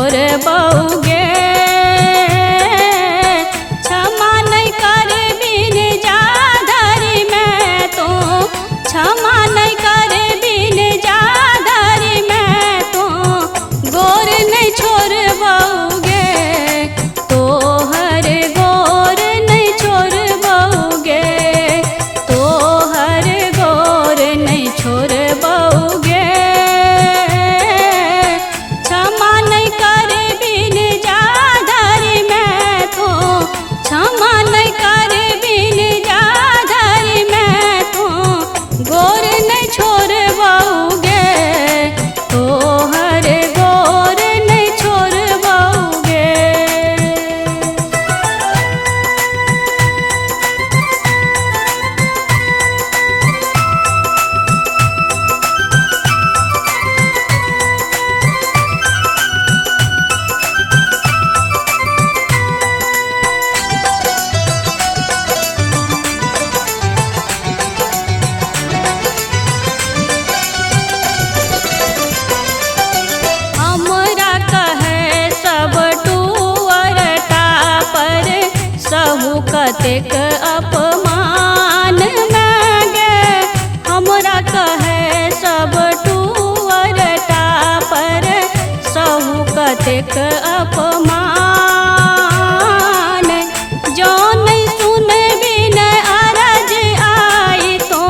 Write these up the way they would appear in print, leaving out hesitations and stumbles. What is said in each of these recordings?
छोड़ बउगे। क्षमा नहीं कर बिन जाधरी मैं तो, क्षमा नहीं कर बिन जाधरी मैं तो, गोर नहीं छोड़ बउगे। तो हर गोर नहीं छोड़ बउगे, तो हर गोर नहीं छोड़ बउगे। क्षमा नहीं कर बिन जाधरी मैं तो, क्षमा नहीं कर बिन जाधरी मैं तो, गोर नहीं छोड़ बउगे। तो हर गोर नहीं छोड़ बउगे। हमरा कहे सब टूअरटा पर, सहु कतेक अपमान में गे। हमरा कहे सब टूअरटा पर, सहु कतेक अपमान। जो नहीं सुन बिन अरज आई तो,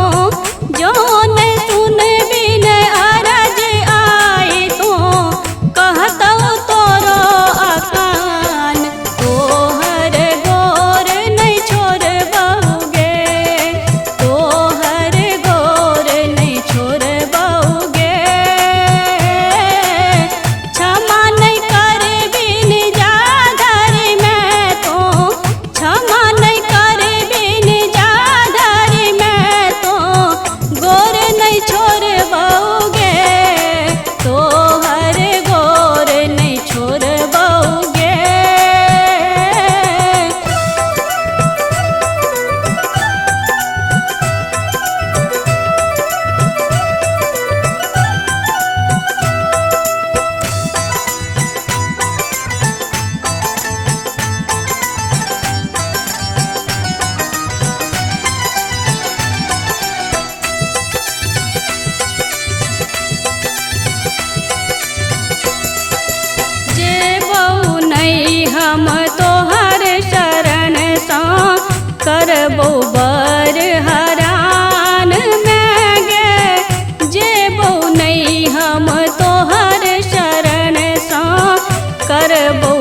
जो नहीं सुन बिन अरज आई तो, कहतौ तोरो अकान। तो हर गोर नहीं छोड़ बउगे, तो हर गोर नहीं छोड़ बउगे। क्षमा नहीं कर बिन जाधरी मैं तो, क्षमा नहीं कर बिन जाधरी मैं तो, गोर नहीं छोड़ बउगे। तो हर गोर नहीं छोड़ बउगे। जेबौ नहीं हम तोहर शरण सा, करबौ बर हरान में गे। जेबौ नहीं हम तोहर शरण सा, करबौ